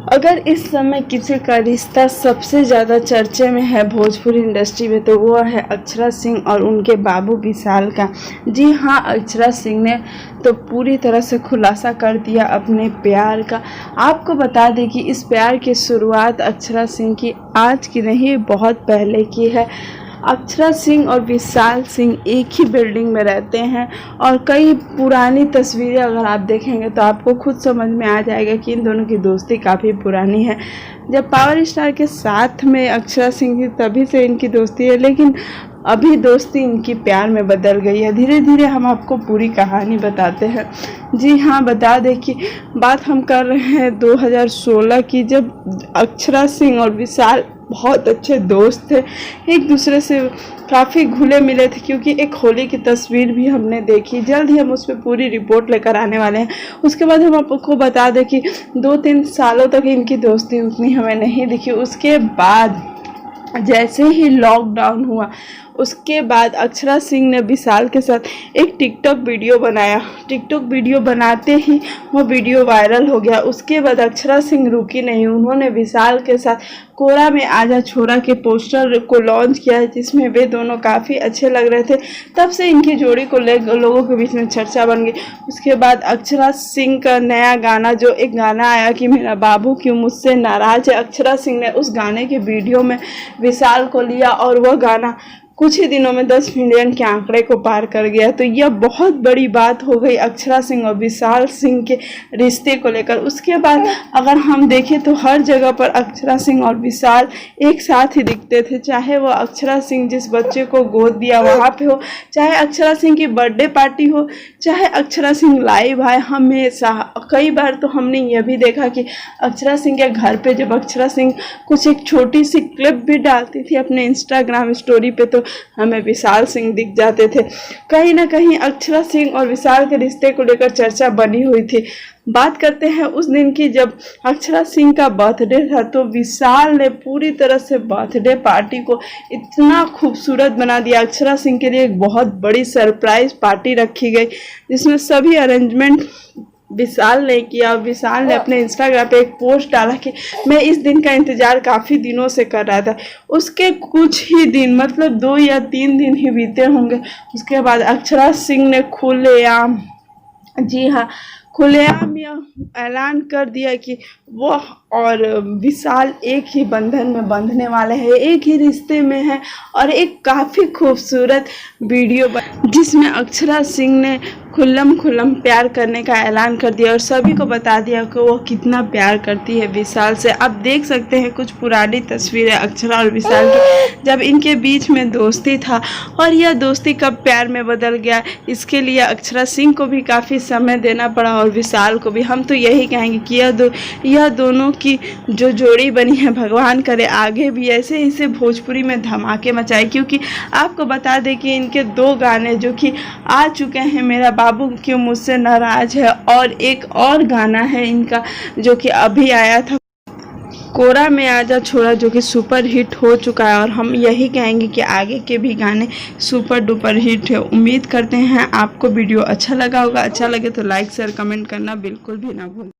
अगर इस समय किसी का रिश्ता सबसे ज़्यादा चर्चे में है भोजपुरी इंडस्ट्री में, तो वो है अक्षरा सिंह और उनके बाबू विशाल का। जी हाँ, अक्षरा सिंह ने तो पूरी तरह से खुलासा कर दिया अपने प्यार का। आपको बता दें कि इस प्यार की शुरुआत अक्षरा सिंह की आज की नहीं, बहुत पहले की है। अक्षरा सिंह और विशाल सिंह एक ही बिल्डिंग में रहते हैं और कई पुरानी तस्वीरें अगर आप देखेंगे तो आपको खुद समझ में आ जाएगा कि इन दोनों की दोस्ती काफ़ी पुरानी है। जब पावर स्टार के साथ में अक्षरा सिंह थी तभी से इनकी दोस्ती है, लेकिन अभी दोस्ती इनकी प्यार में बदल गई है। धीरे धीरे हम आपको पूरी कहानी बताते हैं। जी हाँ, बता दें कि बात हम कर रहे हैं 2016 की, जब अक्षरा सिंह और विशाल बहुत अच्छे दोस्त थे, एक दूसरे से काफ़ी घुले मिले थे, क्योंकि एक होली की तस्वीर भी हमने देखी। जल्द ही हम उस पर पूरी रिपोर्ट लेकर आने वाले हैं। उसके बाद हम आपको बता दें कि 2-3 सालों तक इनकी दोस्ती उतनी हमें नहीं दिखी। उसके बाद जैसे ही लॉकडाउन हुआ, उसके बाद अक्षरा सिंह ने विशाल के साथ एक टिकटॉक वीडियो बनाया। टिकटॉक वीडियो बनाते ही वो वीडियो वायरल हो गया। उसके बाद अक्षरा सिंह रुकी नहीं, उन्होंने विशाल के साथ कोरा में आजा छोरा के पोस्टर को लॉन्च किया, जिसमें वे दोनों काफ़ी अच्छे लग रहे थे। तब से इनकी जोड़ी को लेकर लोगों के बीच में चर्चा बन गई। उसके बाद अक्षरा सिंह का नया गाना, जो एक गाना आया कि मेरा बाबू क्यों मुझसे नाराज है, अक्षरा सिंह ने उस गाने के वीडियो में विशाल को लिया और वह गाना कुछ ही दिनों में 10 मिलियन के आंकड़े को पार कर गया। तो यह बहुत बड़ी बात हो गई अक्षरा सिंह और विशाल सिंह के रिश्ते को लेकर। उसके बाद अगर हम देखें तो हर जगह पर अक्षरा सिंह और विशाल एक साथ ही दिखते थे, चाहे वो अक्षरा सिंह जिस बच्चे को गोद दिया वहाँ पे हो, चाहे अक्षरा सिंह की बर्थडे पार्टी हो, चाहे अक्षरा सिंह लाइव आए। हमेशा कई बार तो हमने यह भी देखा कि अक्षरा सिंह के घर पे जब अक्षरा सिंह कुछ एक छोटी सी क्लिप भी डालती थी अपने इंस्टाग्राम स्टोरी पे, तो हमें विशाल सिंह दिख जाते थे। कहीं ना कहीं अक्षरा सिंह और विशाल के रिश्ते को लेकर चर्चा बनी हुई थी। बात करते हैं उस दिन की, जब अक्षरा सिंह का बर्थडे था, तो विशाल ने पूरी तरह से बर्थडे पार्टी को इतना खूबसूरत बना दिया। अक्षरा सिंह के लिए एक बहुत बड़ी सरप्राइज पार्टी रखी गई, जिसमें सभी अरेंजमेंट विशाल ने किया। विशाल ने अपने इंस्टाग्राम पे एक पोस्ट डाला कि मैं इस दिन का इंतज़ार काफ़ी दिनों से कर रहा था। उसके कुछ ही दिन, मतलब 2 या 3 दिन ही बीते होंगे, उसके बाद अक्षरा सिंह ने खुलेआम, जी हाँ, खुलेआम यह ऐलान कर दिया कि वो और विशाल एक ही बंधन में बंधने वाले हैं, एक ही रिश्ते में हैं। और एक काफ़ी खूबसूरत वीडियो जिसमें अक्षरा सिंह ने खुल्लम प्यार करने का ऐलान कर दिया और सभी को बता दिया कि वो कितना प्यार करती है विशाल से। आप देख सकते हैं कुछ पुरानी तस्वीरें अक्षरा और विशाल की, जब इनके बीच में दोस्ती था और यह दोस्ती कब प्यार में बदल गया। इसके लिए अक्षरा सिंह को भी काफ़ी समय देना पड़ा और विशाल को भी। हम तो यही कहेंगे कि यह दोनों की जो जोड़ी बनी है, भगवान करे आगे भी ऐसे इसे भोजपुरी में धमाके मचाए। क्योंकि आपको बता दें कि इनके 2 गाने जो कि आ चुके हैं, मेरा बाबू क्यों मुझसे नाराज है, और एक और गाना है इनका जो कि अभी आया था, कोरा में आजा छोरा, जो कि सुपर हिट हो चुका है। और हम यही कहेंगे कि आगे के भी गाने सुपर डुपर हिट है। उम्मीद करते हैं आपको वीडियो अच्छा लगा होगा। अच्छा लगे तो लाइक शेयर कमेंट करना बिल्कुल भी ना भूलें।